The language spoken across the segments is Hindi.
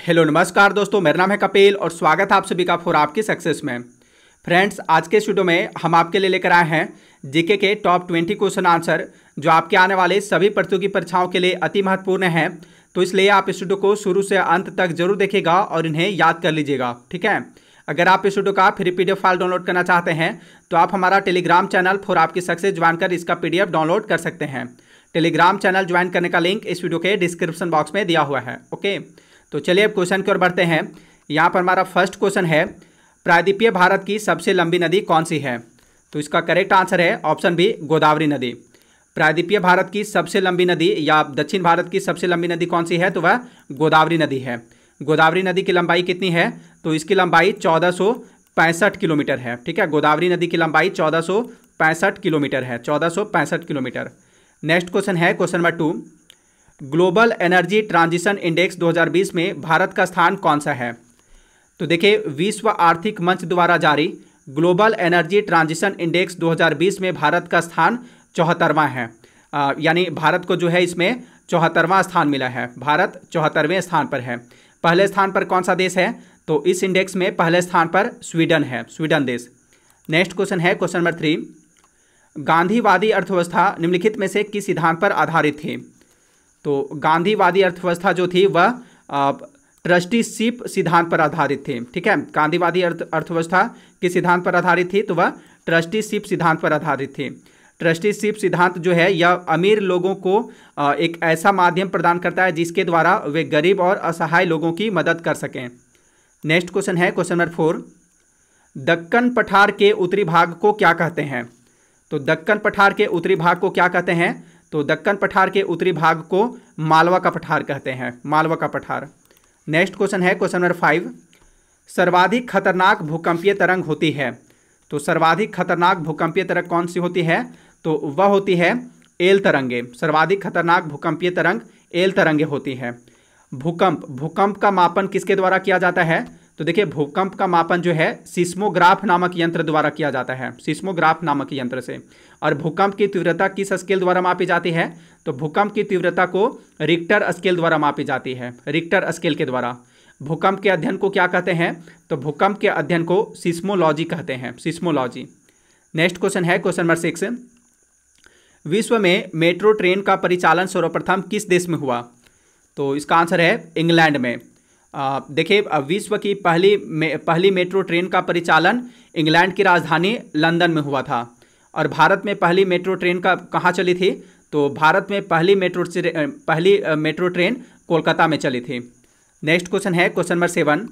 हेलो नमस्कार दोस्तों, मेरा नाम है कपिल और स्वागत है आप सभी का फॉर आपकी सक्सेस में। फ्रेंड्स, आज के इस वीडियो में हम आपके लिए लेकर आए हैं जीके के टॉप 20 क्वेश्चन आंसर जो आपके आने वाले सभी प्रतियोगी परीक्षाओं के लिए अति महत्वपूर्ण हैं। तो इसलिए आप इस वीडियो को शुरू से अंत तक जरूर देखिएगा और इन्हें याद कर लीजिएगा, ठीक है। अगर आप इस वीडियो का फ्री पीडीएफ फाइल डाउनलोड करना चाहते हैं तो आप हमारा टेलीग्राम चैनल फॉर आपकी सक्सेस ज्वाइन कर इसका पीडीएफ डाउनलोड कर सकते हैं। टेलीग्राम चैनल ज्वाइन करने का लिंक इस वीडियो के डिस्क्रिप्शन बॉक्स में दिया हुआ है, ओके। तो चलिए अब क्वेश्चन की ओर बढ़ते हैं। यहाँ पर हमारा फर्स्ट क्वेश्चन है, प्रायद्वीपीय भारत की सबसे लंबी नदी कौन सी है? तो इसका करेक्ट आंसर है ऑप्शन बी, गोदावरी नदी। प्रायद्वीपीय भारत की सबसे लंबी नदी या दक्षिण भारत की सबसे लंबी नदी कौन सी है? तो वह गोदावरी नदी है। गोदावरी नदी की लंबाई कितनी है? तो इसकी लंबाई 1465 किलोमीटर है, ठीक है। गोदावरी नदी की लंबाई 1465 किलोमीटर है, 1465 किलोमीटर। नेक्स्ट क्वेश्चन है question number 2, global energy transition index 2020 में भारत का स्थान कौन सा है? तो देखिए, विश्व आर्थिक मंच द्वारा जारी ग्लोबल एनर्जी ट्रांजिशन इंडेक्स 2020 में भारत का स्थान 74वां है। यानी भारत को जो है इसमें 74वां स्थान मिला है। भारत 74वें स्थान पर है। पहले स्थान पर कौन सा देश है? तो इस इंडेक्स में पहले स्थान पर स्वीडन है, स्वीडन देश। नेक्स्ट क्वेश्चन है क्वेश्चन नंबर 3, गांधीवादी अर्थव्यवस्था निम्नलिखित में से किस सिद्धांत पर आधारित थी? तो गांधीवादी अर्थव्यवस्था जो थी वह ट्रस्टीशिप सिद्धांत पर आधारित थी, ठीक है। गांधीवादी अर्थव्यवस्था किस सिद्धांत पर आधारित थी? तो वह ट्रस्टीशिप सिद्धांत पर आधारित थी। ट्रस्टीशिप सिद्धांत जो है यह अमीर लोगों को एक ऐसा माध्यम प्रदान करता है जिसके द्वारा वे गरीब और असहाय लोगों की मदद कर सकें। नेक्स्ट क्वेश्चन है क्वेश्चन नंबर 4, दक्कन पठार के उत्तरी भाग को क्या कहते हैं? तो दक्कन पठार के उत्तरी भाग को क्या कहते हैं? तो दक्कन पठार के उत्तरी भाग को मालवा का पठार कहते हैं, मालवा का पठार। नेक्स्ट क्वेश्चन है क्वेश्चन नंबर 5, सर्वाधिक खतरनाक भूकंपीय तरंग होती है। तो सर्वाधिक खतरनाक भूकंपीय तरंग कौन सी होती है? तो वह होती है एल तरंगे। सर्वाधिक खतरनाक भूकंपीय तरंग एल तरंगे होती है। भूकंप का मापन किसके द्वारा किया जाता है? तो देखिए, भूकंप का मापन जो है सिस्मोग्राफ नामक यंत्र द्वारा किया जाता है, सिस्मोग्राफ नामक यंत्र से। और भूकंप की तीव्रता किस स्केल द्वारा मापी जाती है? तो भूकंप की तीव्रता को रिक्टर स्केल द्वारा मापी जाती है, रिक्टर स्केल के द्वारा। भूकंप के अध्ययन को क्या कहते हैं? तो भूकंप के अध्ययन को सिस्मोलॉजी कहते हैं, सिस्मोलॉजी। नेक्स्ट क्वेश्चन है क्वेश्चन नंबर 6, विश्व में मेट्रो ट्रेन का परिचालन सर्वप्रथम किस देश में हुआ? तो इसका आंसर है इंग्लैंड में। देखिए, विश्व की पहली मेट्रो ट्रेन का परिचालन इंग्लैंड की राजधानी लंदन में हुआ था। और भारत में पहली मेट्रो ट्रेन का कहाँ चली थी? तो भारत में पहली मेट्रो ट्रेन कोलकाता में चली थी। नेक्स्ट क्वेश्चन है क्वेश्चन नंबर 7,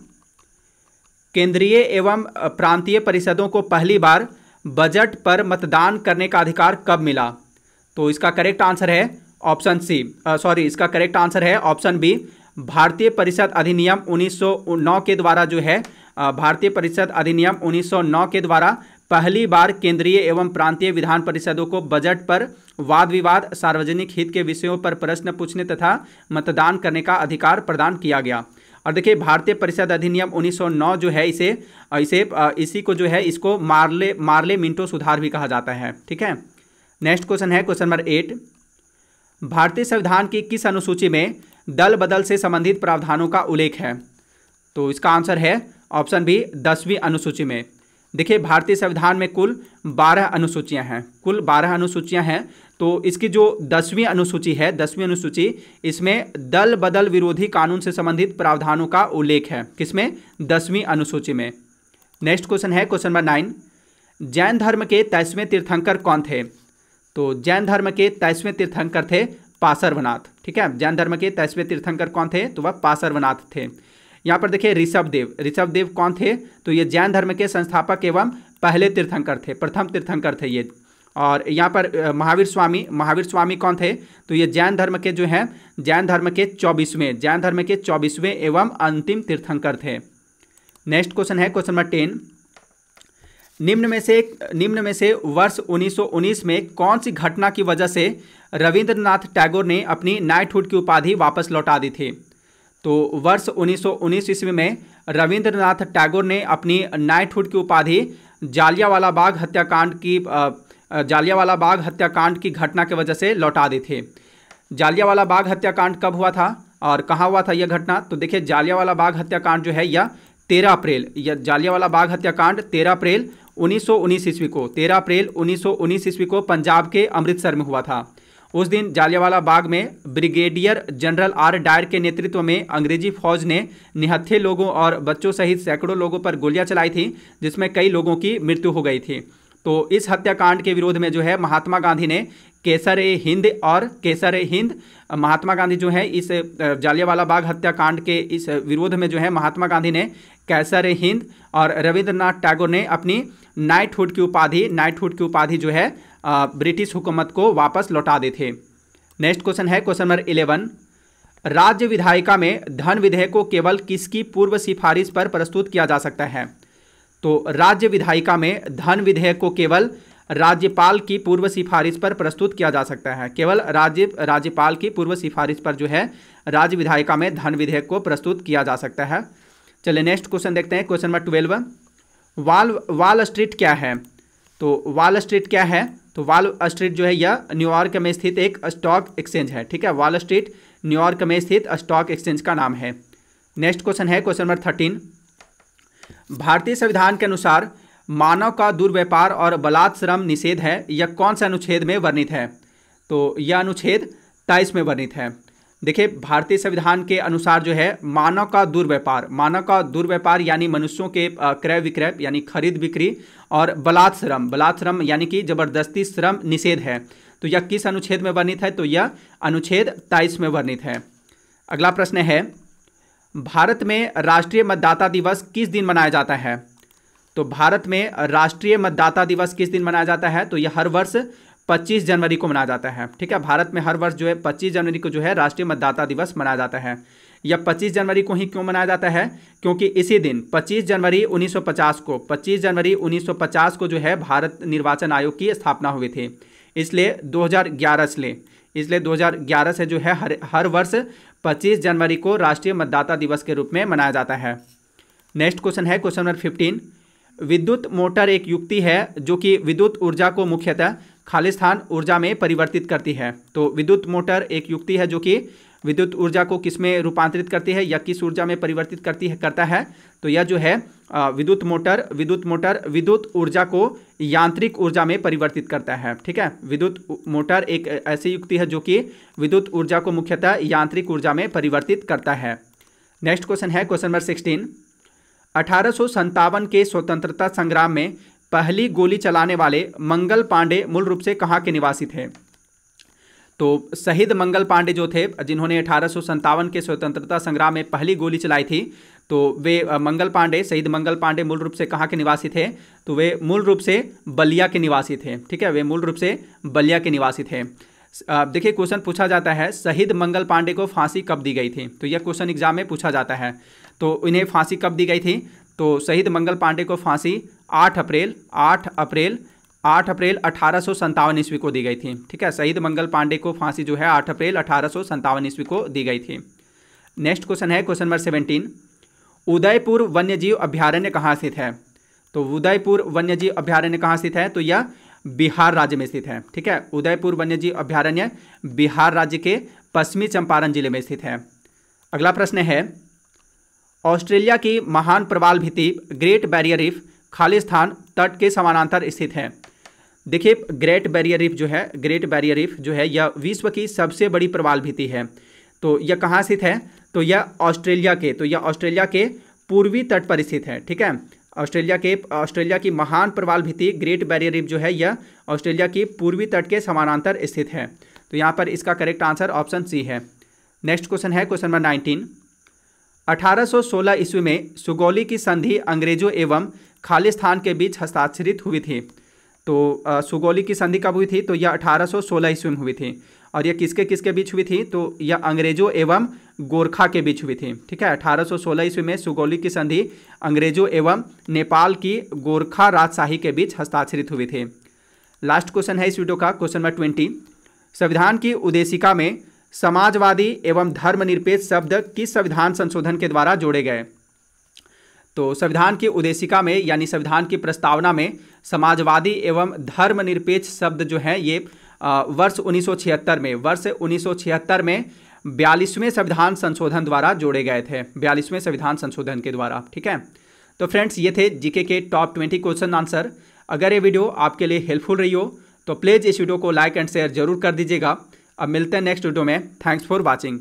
केंद्रीय एवं प्रांतीय परिषदों को पहली बार बजट पर मतदान करने का अधिकार कब मिला? तो इसका करेक्ट आंसर है ऑप्शन सी, इसका करेक्ट आंसर है ऑप्शन बी, भारतीय परिषद अधिनियम 1909 के द्वारा जो है भारतीय परिषद अधिनियम 1909 के द्वारा पहली बार केंद्रीय एवं प्रांतीय विधान परिषदों को बजट पर वाद विवाद, सार्वजनिक हित के विषयों पर प्रश्न पूछने तथा मतदान करने का अधिकार प्रदान किया गया। और देखिए, भारतीय परिषद अधिनियम 1909 जो है इसी को जो है इसको मार्ले मिंटो सुधार भी कहा जाता है, ठीक है। नेक्स्ट क्वेश्चन है क्वेश्चन नंबर 8, भारतीय संविधान की किस अनुसूची में दल बदल से संबंधित प्रावधानों का उल्लेख है? तो इसका आंसर है ऑप्शन बी, 10वीं अनुसूची में। देखिए, भारतीय संविधान में कुल 12 अनुसूचियां हैं, कुल 12 अनुसूचियां हैं। तो इसकी जो 10वीं अनुसूची है, 10वीं अनुसूची, इसमें दल बदल विरोधी कानून से संबंधित प्रावधानों का उल्लेख है। किसमें? 10वीं अनुसूची में। नेक्स्ट क्वेश्चन है क्वेश्चन नंबर 9, जैन धर्म के 23वें तीर्थंकर कौन थे? तो जैन धर्म के 23वें तीर्थंकर थे पार्श्वनाथ, ठीक है। जैन धर्म के 23वें तीर्थंकर कौन थे? तो वह पार्श्वनाथ थे। यहाँ पर देखिए, ऋषभदेव कौन थे? तो ये जैन धर्म के संस्थापक एवं पहले तीर्थंकर थे, प्रथम तीर्थंकर थे ये। और यहाँ पर महावीर स्वामी कौन थे? तो ये जैन धर्म के जो हैं जैन धर्म के 24वें एवं अंतिम तीर्थंकर थे। नेक्स्ट क्वेश्चन है क्वेश्चन नंबर 10, निम्न में से वर्ष 1919 में कौन सी घटना की वजह से रविंद्रनाथ टैगोर ने अपनी नाइटहुड की उपाधि वापस लौटा दी थी? तो वर्ष 1919 ईस्वी में रविंद्रनाथ टैगोर ने अपनी नाइटहुड की उपाधि जालियांवाला बाग हत्याकांड की घटना की वजह से लौटा दी थी। जालियांवाला बाग हत्याकांड कब हुआ था? और कहाँ हुआ था यह घटना? तो देखिए जालियांवाला बाग हत्याकांड जो है यह 13 अप्रैल, यह जालियांवाला बाग हत्याकांड 13 अप्रैल 1919 ईस्वी को 13 अप्रैल 1919 ईस्वी को पंजाब के अमृतसर में हुआ था। उस दिन जालियांवाला बाग में ब्रिगेडियर जनरल आर डायर के नेतृत्व में अंग्रेजी फौज ने निहत्थे लोगों और बच्चों सहित सैकड़ों लोगों पर गोलियां चलाई थी, जिसमें कई लोगों की मृत्यु हो गई थी। तो इस हत्याकांड के विरोध में जो है महात्मा गांधी ने केसर हिंद महात्मा गांधी जो है इस जालियांवाला बाग हत्याकांड के इस विरोध में जो है महात्मा गांधी ने केसर हिंद और रविंद्रनाथ टैगोर ने अपनी नाइटहुड की उपाधि जो है ब्रिटिश हुकूमत को वापस लौटा दी थे। नेक्स्ट क्वेश्चन है क्वेश्चन नंबर 11। राज्य विधायिका में धन विधेयक को केवल किसकी पूर्व सिफारिश पर प्रस्तुत किया जा सकता है? तो राज्य विधायिका में धन विधेयक को केवल राज्यपाल की पूर्व सिफारिश पर प्रस्तुत किया जा सकता है। केवल राज्यपाल की पूर्व सिफारिश पर जो है राज्य विधायिका में धन विधेयक को प्रस्तुत किया जा सकता है। चलिए नेक्स्ट क्वेश्चन देखते हैं क्वेश्चन नंबर 12। वॉल स्ट्रीट क्या है? तो वॉल स्ट्रीट क्या है? तो वॉल स्ट्रीट जो है यह न्यूयॉर्क में स्थित एक स्टॉक एक्सचेंज है। ठीक है, वॉल स्ट्रीट न्यूयॉर्क में स्थित स्टॉक एक्सचेंज का नाम है। नेक्स्ट क्वेश्चन है क्वेश्चन नंबर 13। भारतीय संविधान के अनुसार मानव का दुर्व्यापार और बलात् श्रम निषेध है, यह कौन सा अनुच्छेद में वर्णित है? तो यह अनुच्छेद 23 में वर्णित है। देखिए भारतीय संविधान के अनुसार जो है मानव का दुर्व्यापार यानी मनुष्यों के क्रय विक्रय यानी खरीद बिक्री और बलात् श्रम यानी कि जबरदस्ती श्रम निषेध है। तो यह किस अनुच्छेद में वर्णित है? तो यह अनुच्छेद 23 में वर्णित है। अगला प्रश्न है, भारत में राष्ट्रीय मतदाता दिवस किस दिन मनाया जाता है? तो भारत में राष्ट्रीय मतदाता दिवस किस दिन मनाया जाता है? तो यह हर वर्ष 25 जनवरी को मनाया जाता है। ठीक है, भारत में हर वर्ष जो है 25 जनवरी को जो है राष्ट्रीय मतदाता दिवस मनाया जाता है। यह 25 जनवरी को ही क्यों मनाया जाता है? क्योंकि इसी दिन 25 जनवरी 1950 को जो है भारत निर्वाचन आयोग की स्थापना हुई थी। इसलिए 2011 से जो है हर वर्ष 25 जनवरी को राष्ट्रीय मतदाता दिवस के रूप में मनाया जाता है। नेक्स्ट क्वेश्चन है क्वेश्चन नंबर 15। विद्युत मोटर एक युक्ति है जो कि विद्युत ऊर्जा को मुख्यतः खालिस्तान ऊर्जा में परिवर्तित करती है। तो विद्युत मोटर एक युक्ति है जो कि विद्युत ऊर्जा को किस में रूपांतरित करती है या किस ऊर्जा में परिवर्तित करता है? तो यह जो है विद्युत मोटर विद्युत ऊर्जा को यांत्रिक ऊर्जा में परिवर्तित करता है। ठीक है, विद्युत मोटर एक ऐसी युक्ति है जो कि विद्युत ऊर्जा को मुख्यतः यांत्रिक ऊर्जा में परिवर्तित करता है। नेक्स्ट क्वेश्चन है क्वेश्चन नंबर 16। 1857 के स्वतंत्रता संग्राम में पहली गोली चलाने वाले मंगल पांडे मूल रूप से कहाँ के निवासी थे? तो शहीद मंगल पांडे जो थे जिन्होंने 1857 के स्वतंत्रता संग्राम में पहली गोली चलाई थी, तो वे शहीद मंगल पांडे मूल रूप से कहाँ के निवासी थे? तो वे मूल रूप से बलिया के निवासी थे। ठीक है, वे मूल रूप से बलिया के निवासी थे। देखिए क्वेश्चन पूछा जाता है शहीद मंगल पांडे को फांसी कब दी गई थी? तो यह क्वेश्चन एग्जाम में पूछा जाता है। तो इन्हें फांसी कब दी गई थी? तो शहीद मंगल पांडे को फांसी 8 अप्रैल 1857 ईस्वी को दी गई थी। ठीक है, शहीद मंगल पांडे को फांसी जो है 8 अप्रैल 1857 ईस्वी को दी गई थी। नेक्स्ट क्वेश्चन है क्वेश्चन नंबर 17। उदयपुर वन्यजीव अभ्यारण्य कहाँ स्थित है? तो उदयपुर वन्यजीव अभ्यारण्य कहाँ स्थित है? तो यह बिहार राज्य में स्थित है। ठीक है, उदयपुर वन्यजीव अभ्यारण्य बिहार राज्य के पश्चिमी चंपारण जिले में स्थित है। अगला प्रश्न है, ऑस्ट्रेलिया की महान प्रवाल भित्ति ग्रेट बैरियर रीफ खालिस्तान तट के समानांतर स्थित है। देखिए ग्रेट बैरियर रीफ जो है यह विश्व की सबसे बड़ी प्रवाल भित्ति है। तो यह कहाँ स्थित है? तो यह ऑस्ट्रेलिया के पूर्वी तट पर स्थित है। ठीक है, ऑस्ट्रेलिया की महान प्रवाल भित्ति ग्रेट बैरियर रीफ जो है यह ऑस्ट्रेलिया की पूर्वी तट के समानांतर स्थित है। तो यहाँ पर इसका करेक्ट आंसर ऑप्शन सी है। नेक्स्ट क्वेश्चन है क्वेश्चन नंबर 19। 1816 ईस्वी में सुगौली की संधि अंग्रेजों एवं खालिस्तान के बीच हस्ताक्षरित हुई थी। तो सुगौली की संधि कब हुई थी? तो यह 1816 ईस्वी में हुई थी। और यह किसके बीच हुई थी? तो यह अंग्रेजों एवं गोरखा के बीच हुई थी। ठीक है, 1816 ईस्वी में सुगौली की संधि अंग्रेजों एवं नेपाल की गोरखा राजशाही के बीच हस्ताक्षरित हुई थी। लास्ट क्वेश्चन है इस वीडियो का क्वेश्चन नंबर 20। संविधान की उद्देशिका में समाजवादी एवं धर्मनिरपेक्ष शब्द किस संविधान संशोधन के द्वारा जोड़े गए? तो संविधान की उद्देशिका में यानी संविधान की प्रस्तावना में समाजवादी एवं धर्मनिरपेक्ष शब्द जो है ये वर्ष 1976 में 42वें संविधान संशोधन द्वारा जोड़े गए थे, 42वें संविधान संशोधन के द्वारा। ठीक है, तो फ्रेंड्स ये थे जीके के टॉप 20 क्वेश्चन आंसर। अगर ये वीडियो आपके लिए हेल्पफुल रही हो तो प्लीज़ इस वीडियो को लाइक एंड शेयर जरूर कर दीजिएगा। अब मिलते हैं नेक्स्ट वीडियो में। Thanks for watching.